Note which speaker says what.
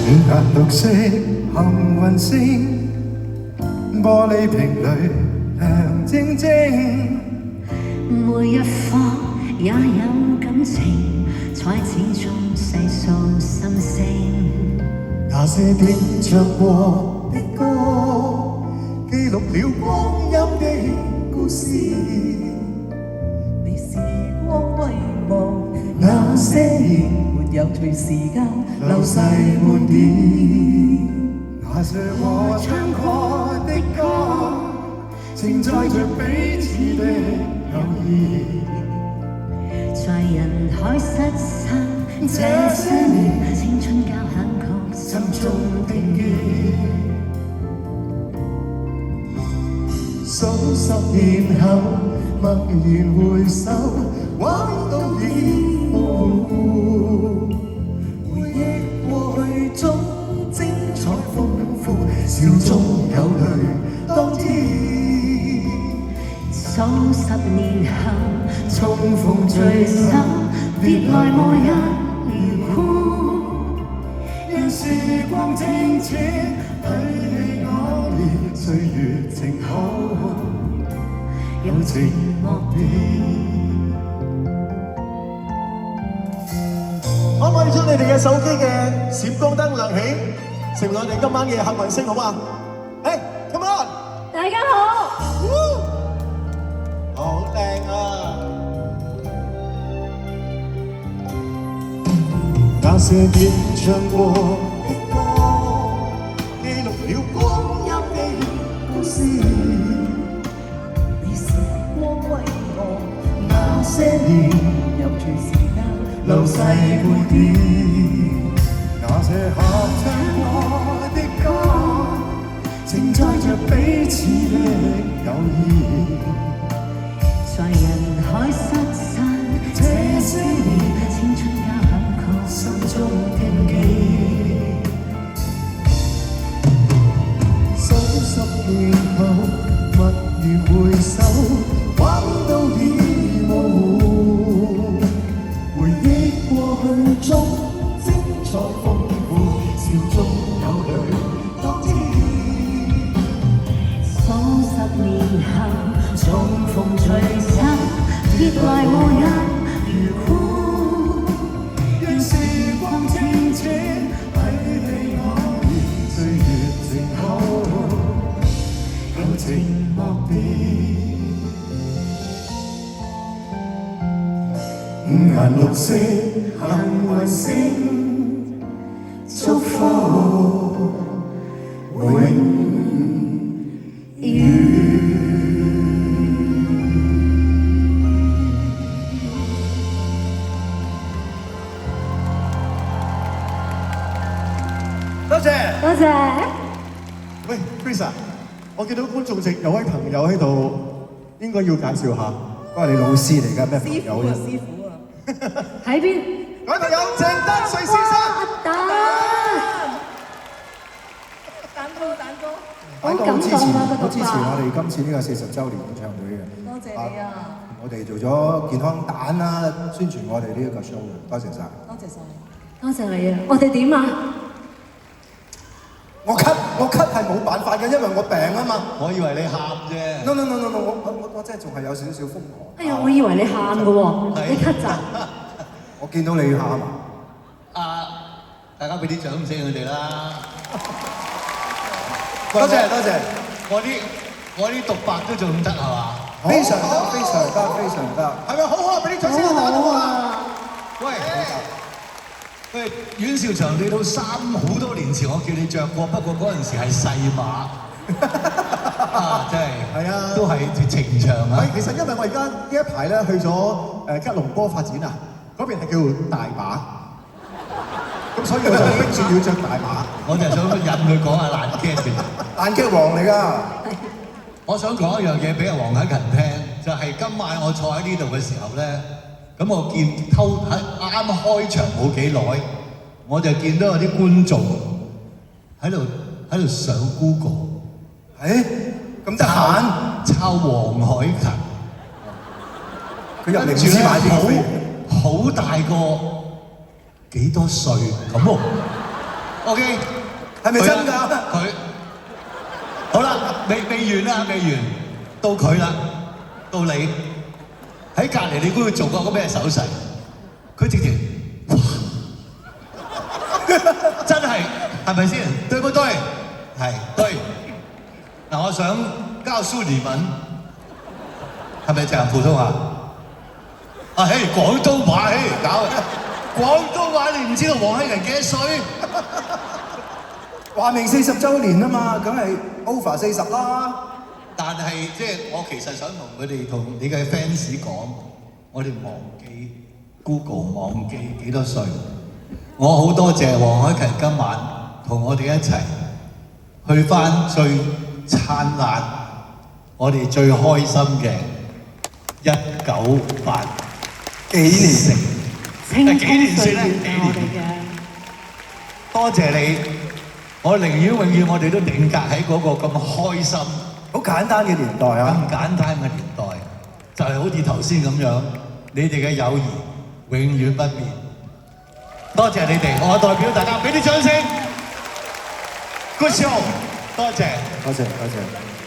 Speaker 1: 顏綠色幸運星，玻璃瓶裏亮晶晶。
Speaker 2: 每一顆也有感情，才始終細數心聲。
Speaker 1: 那些編唱過的歌，記錄了光陰的故事。
Speaker 3: 你時光遺忘那些年，沒有隨時間流逝半點。
Speaker 1: 那些我唱過的歌，承載着彼此的友誼。
Speaker 2: 在人海失散這些年，青春交響曲心中定記。
Speaker 1: 數十年後，默然回首，玩到已模糊。回憶過去中精彩豐富，笑中有淚當天。
Speaker 2: 數十年後，重逢聚首，別來無日如故。
Speaker 1: 讓時光靜止，許你我年歲月靜好，有情莫變。可唔可以將你哋嘅手機嘅閃光燈亮起，成為我哋今晚嘅幸運星好嗎？誒 ，come on！
Speaker 2: 大家好。
Speaker 1: 好靚啊！那些演唱過的歌，記錄了光陰的故事。
Speaker 3: 你時光遺忘
Speaker 1: 那些年，
Speaker 3: 有隨時間
Speaker 1: 流逝半點。那些合唱過的歌，承載着彼此的友誼。
Speaker 2: 在人海失散這些年，青春交響曲心中定記。
Speaker 1: 數十年後，默然回首，玩到已模糊。回憶過去中精彩豐富，笑中有淚當天。
Speaker 2: 數十年後，重逢聚首，別來無日如故。
Speaker 1: 讓時光靜止，許你我年歲月靜好，有情莫變。五顏六色幸運星，祝福永多謝，
Speaker 2: 多謝。
Speaker 1: 喂 ，Chris 啊，我見到觀眾席有位朋友喺度，應該要介紹下。嗰係你老師嚟㗎，咩朋友啊？
Speaker 3: 師傅啊！
Speaker 2: 喺邊？
Speaker 1: 各位朋友，鄭德瑞先生。
Speaker 2: 蛋
Speaker 3: 哥，
Speaker 2: 好感動啊！個
Speaker 4: 好支持我哋今次呢個40週年演唱會嘅。
Speaker 3: 多謝你啊！
Speaker 4: 我哋做咗健康蛋啦，宣傳我哋呢一個 show 嘅，多謝晒。
Speaker 3: 多謝晒。
Speaker 2: 多謝你啊！我哋點啊？
Speaker 4: 我咳係冇辦法嘅，因為我病啊嘛。
Speaker 5: 我以為你喊啫。
Speaker 4: No， 我真係仲係有少少瘋狂。
Speaker 2: 哎呀，我以為你喊㗎喎，你咳咋？
Speaker 4: 我見到你喊
Speaker 5: 啊！大家俾啲掌聲佢哋啦。
Speaker 4: 多謝多謝。
Speaker 5: 我啲獨白都仲得係嘛？
Speaker 4: 非常得，非常得，非常得。
Speaker 1: 係咪好好啊？俾啲掌聲大家好啊！
Speaker 5: 喂，阮兆祥，你套衫好多年前我叫你着過，不過嗰陣時係細碼。啊，真係。係啊，都係情長啊。
Speaker 1: 其實因為我而家呢一排咧去咗吉隆坡發展啊，嗰邊係叫大馬，咁所以我就逼住要着大馬。
Speaker 5: 我就係想引佢講下爛 gag 嘅。
Speaker 4: 爛 gag 王嚟㗎。
Speaker 5: 我想講一樣嘢俾阿黃凱芹聽，就係今晚我坐喺呢度嘅時候咧。咁我見啱開場冇幾耐，我就見到有啲觀眾喺度上 Google，
Speaker 4: 咁得閒
Speaker 5: 抄黃凱芹，
Speaker 4: 佢入嚟唔知買邊個飛，
Speaker 5: 好大個幾多歲咁喎？ OK，
Speaker 4: 係咪真㗎？
Speaker 5: 佢好啦，未完啦，未完，到佢啦，到你喺隔離，你估佢做過個咩手勢？佢直情，哇真係咪先？對唔對？係對。嗱，我想告訴你們，係咪講普通話？啊嘿，廣東話嘿，搞廣東話你唔知道黃凱芹幾多歲？
Speaker 4: 話明40週年啊嘛，梗係 over 40啦。
Speaker 5: 但係即係我其實想同佢哋同你嘅 fans 講，我哋忘記 Google 忘記幾多歲。我好多謝黃凱芹今晚同我哋一齊去翻最燦爛、我哋最開心嘅1980幾年
Speaker 2: 青
Speaker 5: 幾年
Speaker 2: 春歲
Speaker 5: 先咧？
Speaker 2: 月我哋嘅。
Speaker 5: 多謝你，我寧願永遠我哋都定格喺嗰個咁開心、
Speaker 4: 好簡單嘅年代
Speaker 5: 咁
Speaker 4: 啊！
Speaker 5: 簡單嘅年代，就係好似頭先咁樣，你哋嘅友誼永遠不變。多謝你哋，我代表大家俾啲掌聲。Good show，多謝。
Speaker 4: 多謝多謝。